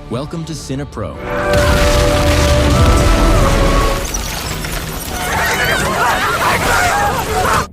Welcome to CinePro,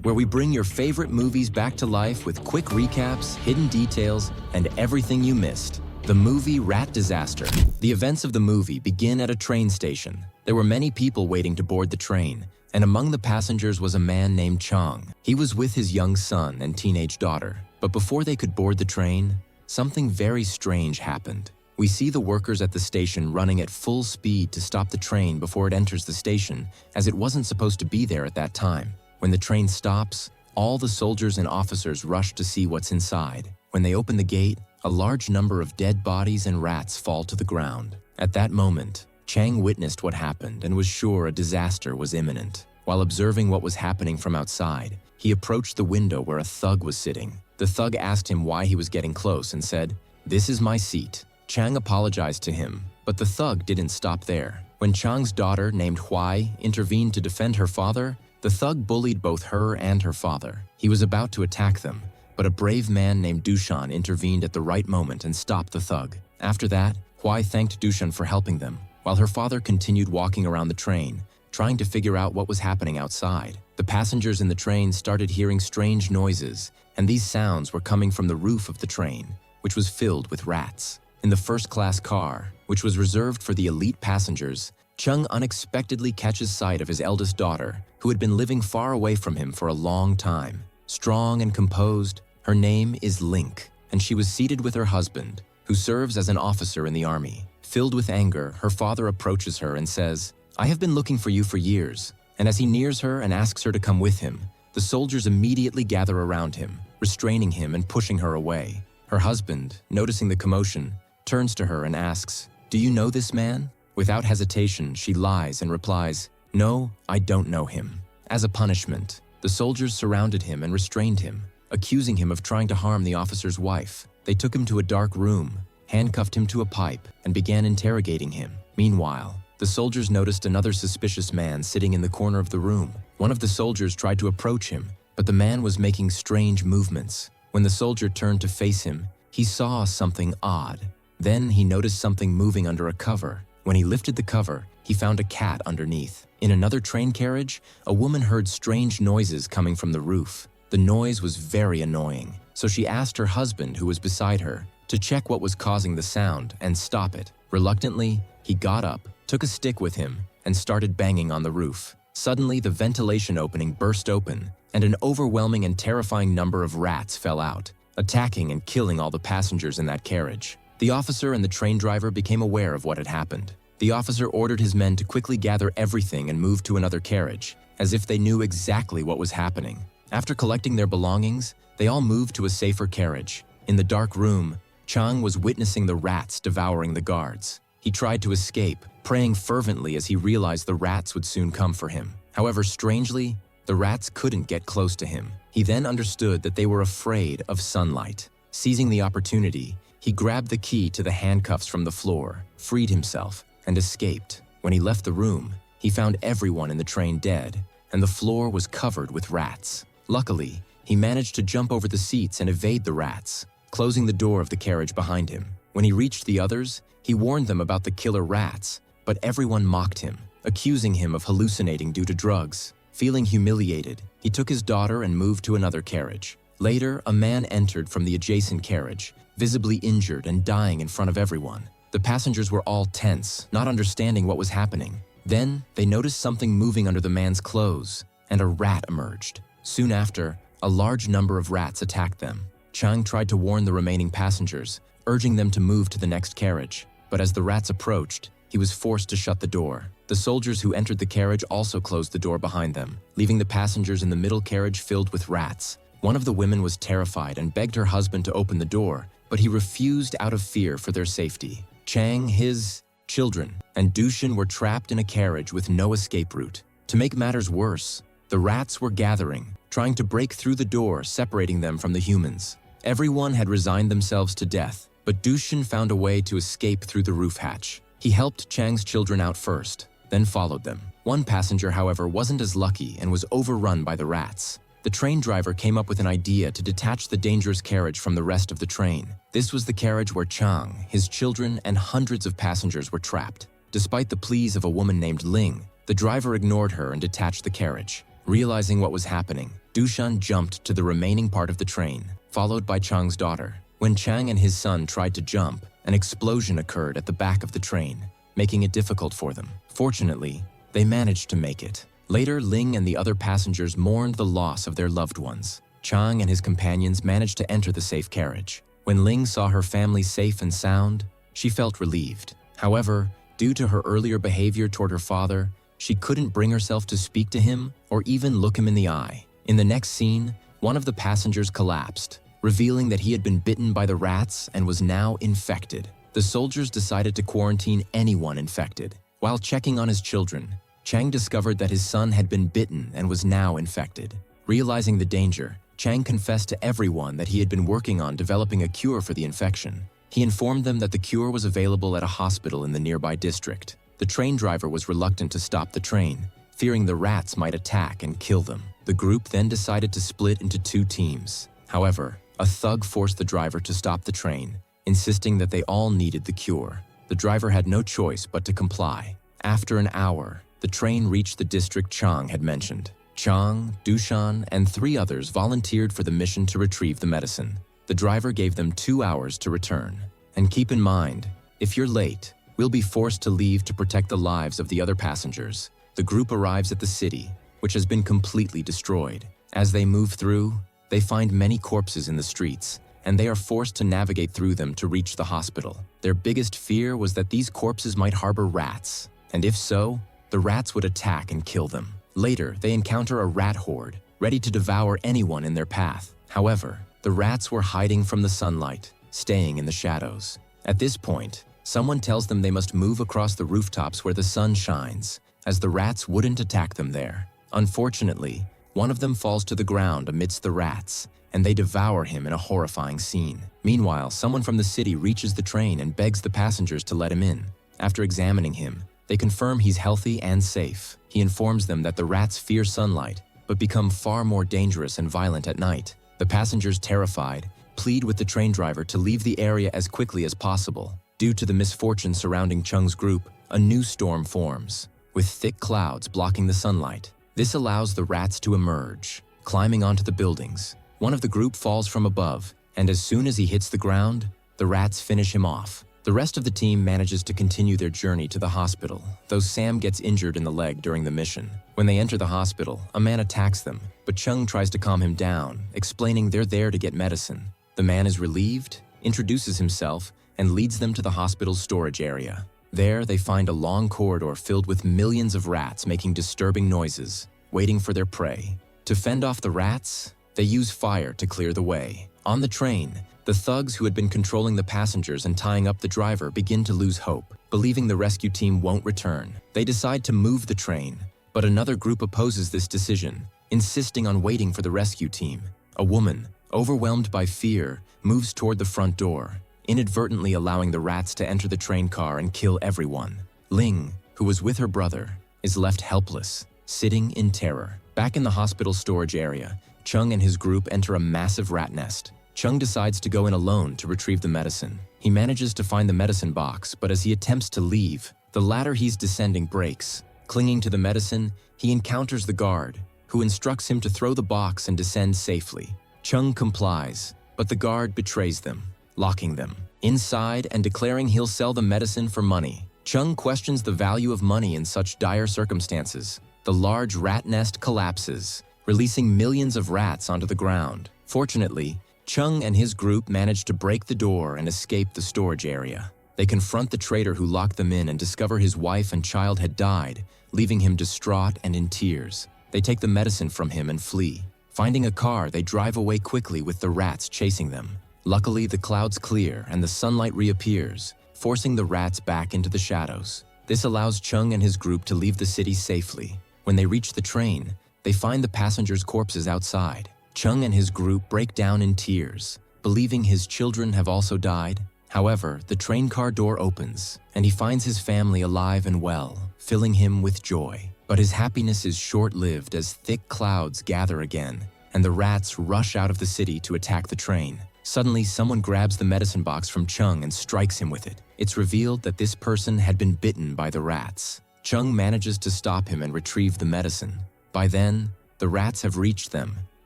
where we bring your favorite movies back to life with quick recaps, hidden details, and everything you missed. The movie Rat Disaster. The events of the movie begin at a train station. There were many people waiting to board the train, and among the passengers was a man named Chang. He was with his young son and teenage daughter. But before they could board the train, something very strange happened. We see the workers at the station running at full speed to stop the train before it enters the station, as it wasn't supposed to be there at that time. When the train stops, all the soldiers and officers rush to see what's inside. When they open the gate, a large number of dead bodies and rats fall to the ground. At that moment, Chang witnessed what happened and was sure a disaster was imminent. While observing what was happening from outside, he approached the window where a thug was sitting. The thug asked him why he was getting close and said, "This is my seat." Chang apologized to him, but the thug didn't stop there. When Chang's daughter, named Huai, intervened to defend her father, the thug bullied both her and her father. He was about to attack them, but a brave man named Dushan intervened at the right moment and stopped the thug. After that, Huai thanked Dushan for helping them, while her father continued walking around the train, trying to figure out what was happening outside. The passengers in the train started hearing strange noises, and these sounds were coming from the roof of the train, which was filled with rats. In the first-class car, which was reserved for the elite passengers, Chung unexpectedly catches sight of his eldest daughter, who had been living far away from him for a long time. Strong and composed, her name is Link, and she was seated with her husband, who serves as an officer in the army. Filled with anger, her father approaches her and says, "I have been looking for you for years." And as he nears her and asks her to come with him, the soldiers immediately gather around him, restraining him and pushing her away. Her husband, noticing the commotion, turns to her and asks, "Do you know this man?" Without hesitation, she lies and replies, "No, I don't know him." As a punishment, the soldiers surrounded him and restrained him, accusing him of trying to harm the officer's wife. They took him to a dark room, handcuffed him to a pipe, and began interrogating him. Meanwhile, the soldiers noticed another suspicious man sitting in the corner of the room. One of the soldiers tried to approach him, but the man was making strange movements. When the soldier turned to face him, he saw something odd. Then he noticed something moving under a cover. When he lifted the cover, he found a cat underneath. In another train carriage, a woman heard strange noises coming from the roof. The noise was very annoying, so she asked her husband, who was beside her, to check what was causing the sound and stop it. Reluctantly, he got up, took a stick with him, and started banging on the roof. Suddenly, the ventilation opening burst open, and an overwhelming and terrifying number of rats fell out, attacking and killing all the passengers in that carriage. The officer and the train driver became aware of what had happened. The officer ordered his men to quickly gather everything and move to another carriage, as if they knew exactly what was happening. After collecting their belongings, they all moved to a safer carriage. In the dark room, Chang was witnessing the rats devouring the guards. He tried to escape, praying fervently as he realized the rats would soon come for him. However, strangely, the rats couldn't get close to him. He then understood that they were afraid of sunlight. Seizing the opportunity, he grabbed the key to the handcuffs from the floor, freed himself, and escaped. When he left the room, he found everyone in the train dead, and the floor was covered with rats. Luckily, he managed to jump over the seats and evade the rats, closing the door of the carriage behind him. When he reached the others, he warned them about the killer rats, but everyone mocked him, accusing him of hallucinating due to drugs. Feeling humiliated, he took his daughter and moved to another carriage. Later, a man entered from the adjacent carriage, visibly injured and dying in front of everyone. The passengers were all tense, not understanding what was happening. Then, they noticed something moving under the man's clothes, and a rat emerged. Soon after, a large number of rats attacked them. Chang tried to warn the remaining passengers, urging them to move to the next carriage. But as the rats approached, he was forced to shut the door. The soldiers who entered the carriage also closed the door behind them, leaving the passengers in the middle carriage filled with rats. One of the women was terrified and begged her husband to open the door, but he refused out of fear for their safety. Chang, his children, and Dushan were trapped in a carriage with no escape route. To make matters worse, the rats were gathering, trying to break through the door, separating them from the humans. Everyone had resigned themselves to death, but Dushan found a way to escape through the roof hatch. He helped Chang's children out first, then followed them. One passenger, however, wasn't as lucky and was overrun by the rats. the train driver came up with an idea to detach the dangerous carriage from the rest of the train. This was the carriage where Chang, his children, and hundreds of passengers were trapped. Despite the pleas of a woman named Ling, the driver ignored her and detached the carriage. Realizing what was happening, Dushan jumped to the remaining part of the train, followed by Chang's daughter. When Chang and his son tried to jump, an explosion occurred at the back of the train, making it difficult for them. Fortunately, they managed to make it. Later, Ling and the other passengers mourned the loss of their loved ones. Chang and his companions managed to enter the safe carriage. When Ling saw her family safe and sound, she felt relieved. However, due to her earlier behavior toward her father, she couldn't bring herself to speak to him or even look him in the eye. In the next scene, one of the passengers collapsed, revealing that he had been bitten by the rats and was now infected. The soldiers decided to quarantine anyone infected. While checking on his children, Chang discovered that his son had been bitten and was now infected. Realizing the danger, Chang confessed to everyone that he had been working on developing a cure for the infection. He informed them that the cure was available at a hospital in the nearby district. The train driver was reluctant to stop the train, fearing the rats might attack and kill them. The group then decided to split into two teams. However, a thug forced the driver to stop the train, insisting that they all needed the cure. The driver had no choice but to comply. After an hour, the train reached the district Chang had mentioned. Chang, Dushan, and 3 others volunteered for the mission to retrieve the medicine. The driver gave them 2 hours to return. And keep in mind, if you're late, we'll be forced to leave to protect the lives of the other passengers. The group arrives at the city, which has been completely destroyed. As they move through, they find many corpses in the streets, and they are forced to navigate through them to reach the hospital. Their biggest fear was that these corpses might harbor rats, and if so, the rats would attack and kill them. Later, they encounter a rat horde, ready to devour anyone in their path. However, the rats were hiding from the sunlight, staying in the shadows. At this point, someone tells them they must move across the rooftops where the sun shines, as the rats wouldn't attack them there. Unfortunately, one of them falls to the ground amidst the rats, and they devour him in a horrifying scene. Meanwhile, someone from the city reaches the train and begs the passengers to let him in. After examining him, they confirm he's healthy and safe. He informs them that the rats fear sunlight, but become far more dangerous and violent at night. The passengers, terrified, plead with the train driver to leave the area as quickly as possible. Due to the misfortune surrounding Chung's group, a new storm forms, with thick clouds blocking the sunlight. This allows the rats to emerge, climbing onto the buildings. One of the group falls from above, and as soon as he hits the ground, the rats finish him off. The rest of the team manages to continue their journey to the hospital, though Sam gets injured in the leg during the mission. When they enter the hospital, a man attacks them, but Chung tries to calm him down, explaining they're there to get medicine. The man is relieved, introduces himself, and leads them to the hospital's storage area. There, they find a long corridor filled with millions of rats making disturbing noises, waiting for their prey. To fend off the rats, they use fire to clear the way. On the train, the thugs who had been controlling the passengers and tying up the driver begin to lose hope, believing the rescue team won't return. They decide to move the train, but another group opposes this decision, insisting on waiting for the rescue team. A woman, overwhelmed by fear, moves toward the front door, inadvertently allowing the rats to enter the train car and kill everyone. Ling, who was with her brother, is left helpless, sitting in terror. Back in the hospital storage area, Chung and his group enter a massive rat nest. Chung decides to go in alone to retrieve the medicine. He manages to find the medicine box, but as he attempts to leave, the ladder he's descending breaks. Clinging to the medicine, he encounters the guard, who instructs him to throw the box and descend safely. Chung complies, but the guard betrays them, locking them inside and declaring he'll sell the medicine for money. Chung questions the value of money in such dire circumstances. The large rat nest collapses, releasing millions of rats onto the ground. Fortunately, Chung and his group manage to break the door and escape the storage area. They confront the traitor who locked them in and discover his wife and child had died, leaving him distraught and in tears. They take the medicine from him and flee. Finding a car, they drive away quickly with the rats chasing them. Luckily, the clouds clear and the sunlight reappears, forcing the rats back into the shadows. This allows Chung and his group to leave the city safely. When they reach the train, they find the passengers' corpses outside. Chung and his group break down in tears, believing his children have also died. However, the train car door opens, and he finds his family alive and well, filling him with joy. But his happiness is short-lived as thick clouds gather again, and the rats rush out of the city to attack the train. Suddenly, someone grabs the medicine box from Chung and strikes him with it. It's revealed that this person had been bitten by the rats. Chung manages to stop him and retrieve the medicine. By then, the rats have reached them,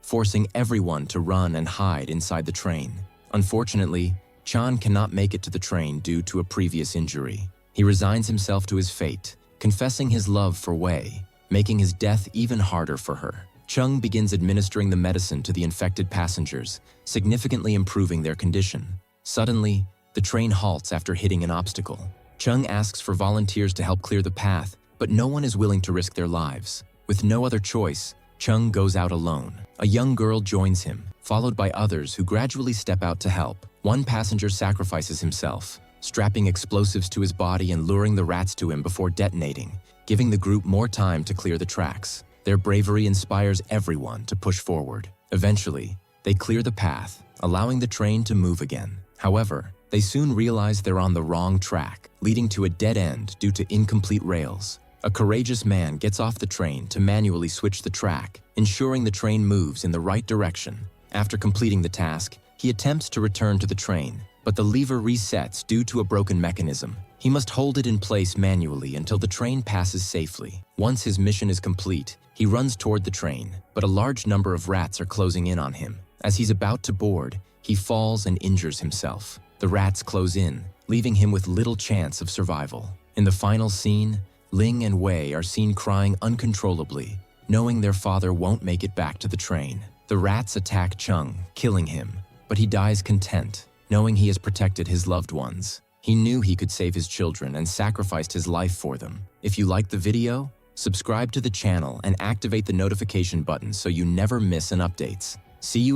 forcing everyone to run and hide inside the train. Unfortunately, Chan cannot make it to the train due to a previous injury. He resigns himself to his fate, confessing his love for Wei, making his death even harder for her. Chung begins administering the medicine to the infected passengers, significantly improving their condition. Suddenly, the train halts after hitting an obstacle. Chung asks for volunteers to help clear the path, but no one is willing to risk their lives. With no other choice, Chung goes out alone. A young girl joins him, followed by others who gradually step out to help. One passenger sacrifices himself, strapping explosives to his body and luring the rats to him before detonating, giving the group more time to clear the tracks. Their bravery inspires everyone to push forward. Eventually, they clear the path, allowing the train to move again. However, they soon realize they're on the wrong track, leading to a dead end due to incomplete rails. A courageous man gets off the train to manually switch the track, ensuring the train moves in the right direction. After completing the task, he attempts to return to the train, but the lever resets due to a broken mechanism. He must hold it in place manually until the train passes safely. Once his mission is complete, he runs toward the train, but a large number of rats are closing in on him. As he's about to board, he falls and injures himself. The rats close in, leaving him with little chance of survival. In the final scene, Ling and Wei are seen crying uncontrollably, knowing their father won't make it back to the train. The rats attack Chung, killing him, but he dies content, knowing he has protected his loved ones. He knew he could save his children and sacrificed his life for them. If you liked the video, subscribe to the channel and activate the notification button so you never miss an updates. See you in